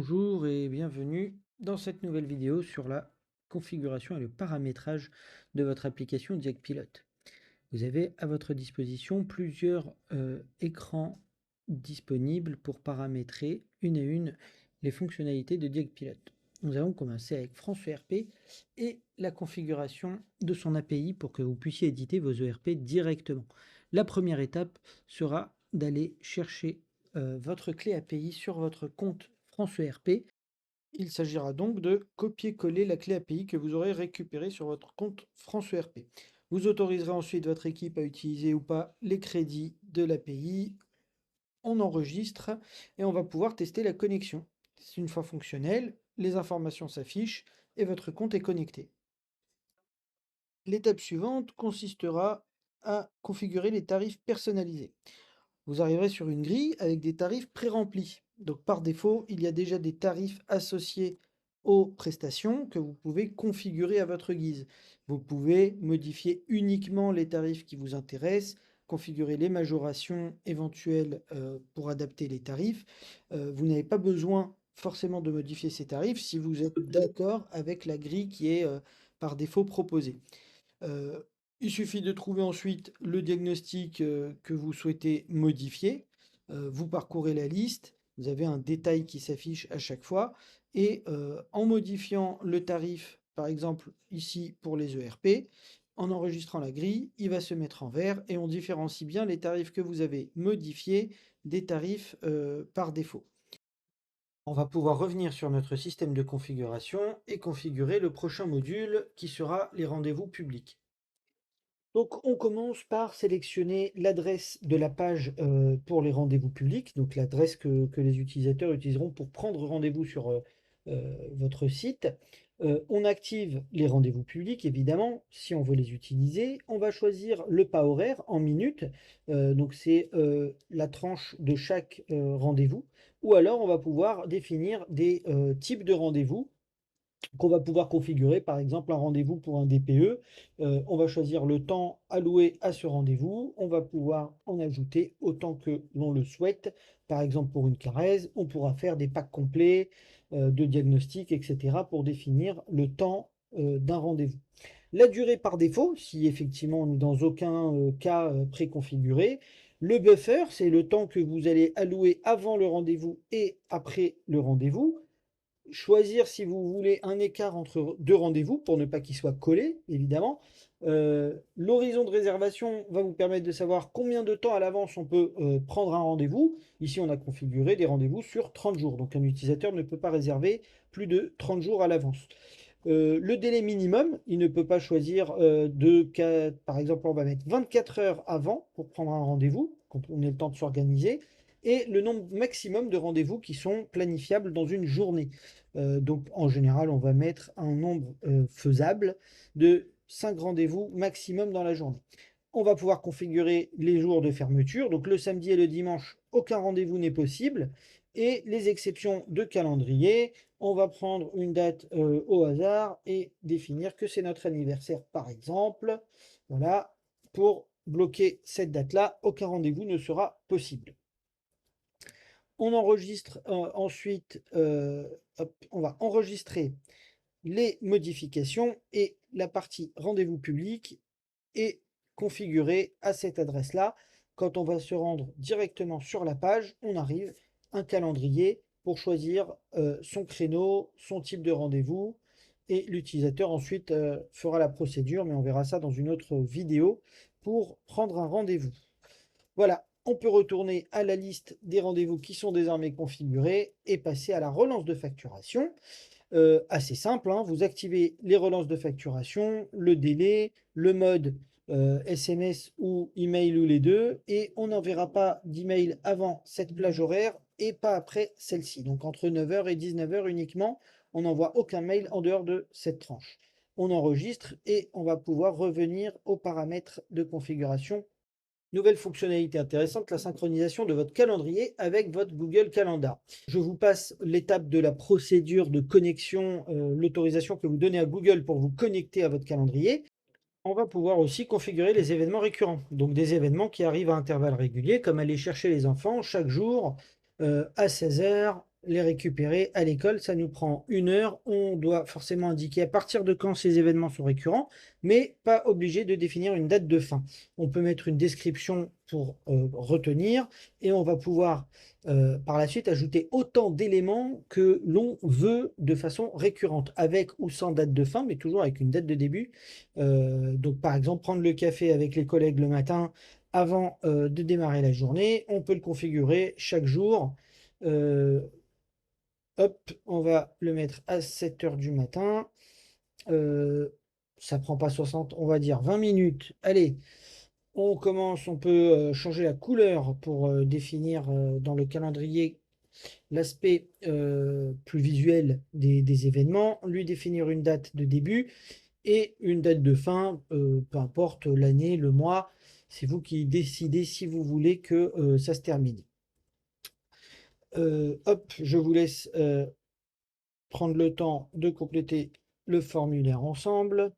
Bonjour et bienvenue dans cette nouvelle vidéo sur la configuration et le paramétrage de votre application Diagpilote. Vous avez à votre disposition plusieurs écrans disponibles pour paramétrer une à une les fonctionnalités de Diagpilote. Nous allons commencer avec France ERP et la configuration de son API pour que vous puissiez éditer vos ERP directement. La première étape sera d'aller chercher votre clé API sur votre compte France ERP. Il s'agira donc de copier-coller la clé API que vous aurez récupérée sur votre compte France ERP. Vous autoriserez ensuite votre équipe à utiliser ou pas les crédits de l'API. On enregistre et on va pouvoir tester la connexion. Une fois fonctionnel, les informations s'affichent et votre compte est connecté. L'étape suivante consistera à configurer les tarifs personnalisés. Vous arriverez sur une grille avec des tarifs pré-remplis. Donc par défaut, il y a déjà des tarifs associés aux prestations que vous pouvez configurer à votre guise. Vous pouvez modifier uniquement les tarifs qui vous intéressent, configurer les majorations éventuelles pour adapter les tarifs. Vous n'avez pas besoin forcément de modifier ces tarifs si vous êtes d'accord avec la grille qui est par défaut proposée. Euh, il suffit de trouver ensuite le diagnostic que vous souhaitez modifier. Vous parcourez la liste, vous avez un détail qui s'affiche à chaque fois et en modifiant le tarif, par exemple ici pour les ERP, en enregistrant la grille, il va se mettre en vert et on différencie bien les tarifs que vous avez modifiés des tarifs par défaut. On va pouvoir revenir sur notre système de configuration et configurer le prochain module qui sera les rendez-vous publics. Donc, on commence par sélectionner l'adresse de la page pour les rendez-vous publics, donc l'adresse que les utilisateurs utiliseront pour prendre rendez-vous sur votre site. On active les rendez-vous publics, évidemment, si on veut les utiliser. On va choisir le pas horaire en minutes, donc c'est la tranche de chaque rendez-vous. Ou alors, on va pouvoir définir des types de rendez-vous qu'on va pouvoir configurer, par exemple un rendez-vous pour un DPE. On va choisir le temps alloué à ce rendez-vous. On va pouvoir en ajouter autant que l'on le souhaite. Par exemple, pour une carèse, on pourra faire des packs complets de diagnostic, etc. pour définir le temps d'un rendez-vous. La durée par défaut, si effectivement on n'est dans aucun cas préconfiguré. Le buffer, c'est le temps que vous allez allouer avant le rendez-vous et après le rendez-vous. Choisir si vous voulez un écart entre deux rendez-vous pour ne pas qu'ils soient collés, évidemment. L'horizon de réservation va vous permettre de savoir combien de temps à l'avance on peut prendre un rendez-vous. Ici, on a configuré des rendez-vous sur 30 jours. Donc, un utilisateur ne peut pas réserver plus de 30 jours à l'avance. Le délai minimum, il ne peut pas choisir par exemple, on va mettre 24 heures avant pour prendre un rendez-vous, quand on ait le temps de s'organiser, et le nombre maximum de rendez-vous qui sont planifiables dans une journée. Donc en général, on va mettre un nombre faisable de 5 rendez-vous maximum dans la journée. On va pouvoir configurer les jours de fermeture. Donc le samedi et le dimanche, aucun rendez-vous n'est possible. Et les exceptions de calendrier, on va prendre une date au hasard et définir que c'est notre anniversaire, par exemple. Voilà, pour bloquer cette date-là, aucun rendez-vous ne sera possible. On enregistre ensuite, on va enregistrer les modifications et la partie rendez-vous public est configurée à cette adresse-là. Quand on va se rendre directement sur la page, on arrive un calendrier pour choisir son créneau, son type de rendez-vous et l'utilisateur ensuite fera la procédure, mais on verra ça dans une autre vidéo pour prendre un rendez-vous. Voilà, on peut retourner à la liste des rendez-vous qui sont désormais configurés et passer à la relance de facturation. Assez simple, hein, vous activez les relances de facturation, le délai, le mode SMS ou email ou les deux, et on n'enverra pas d'email avant cette plage horaire et pas après celle-ci. Donc entre 9 h et 19 h uniquement, on n'envoie aucun mail en dehors de cette tranche. On enregistre et on va pouvoir revenir aux paramètres de configuration. Nouvelle fonctionnalité intéressante, la synchronisation de votre calendrier avec votre Google Calendar. Je vous passe l'étape de la procédure de connexion, l'autorisation que vous donnez à Google pour vous connecter à votre calendrier. On va pouvoir aussi configurer les événements récurrents, donc des événements qui arrivent à intervalles réguliers, comme aller chercher les enfants chaque jour à 16 h, les récupérer à l'école. Ça nous prend 1 heure. On doit forcément indiquer à partir de quand ces événements sont récurrents, mais pas obligé de définir une date de fin. On peut mettre une description pour retenir et on va pouvoir par la suite ajouter autant d'éléments que l'on veut de façon récurrente, avec ou sans date de fin, mais toujours avec une date de début. Donc par exemple, prendre le café avec les collègues le matin avant de démarrer la journée, on peut le configurer chaque jour. Hop, on va le mettre à 7 heures du matin. Ça prend pas 60, on va dire 20 minutes. Allez, on commence, on peut changer la couleur pour définir dans le calendrier l'aspect plus visuel des événements, lui définir une date de début et une date de fin, peu importe l'année, le mois, c'est vous qui décidez si vous voulez que ça se termine. Hop, je vous laisse prendre le temps de compléter le formulaire ensemble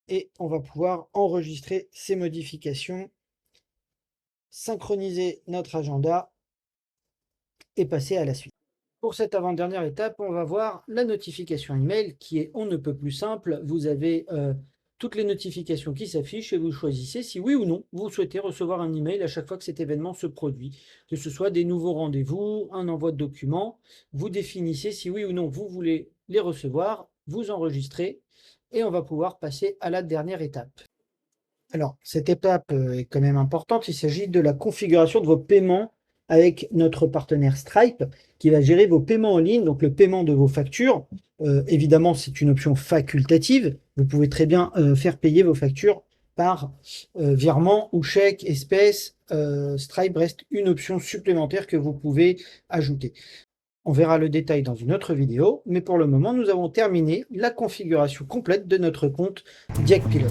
et on va pouvoir enregistrer ces modifications, synchroniser notre agenda et passer à la suite. Pour cette avant-dernière étape, on va voir la notification email qui est on ne peut plus simple. Vous avez toutes les notifications qui s'affichent et vous choisissez si oui ou non vous souhaitez recevoir un email à chaque fois que cet événement se produit, que ce soit des nouveaux rendez-vous, un envoi de documents. Vous définissez si oui ou non vous voulez les recevoir, vous enregistrez et on va pouvoir passer à la dernière étape. Alors, cette étape est quand même importante. Il s'agit de la configuration de vos paiements avec notre partenaire Stripe qui va gérer vos paiements en ligne, donc le paiement de vos factures. Évidemment, c'est une option facultative. Vous pouvez très bien faire payer vos factures par virement ou chèque, espèce. Stripe reste une option supplémentaire que vous pouvez ajouter. On verra le détail dans une autre vidéo, mais pour le moment, nous avons terminé la configuration complète de notre compte Diagpilot.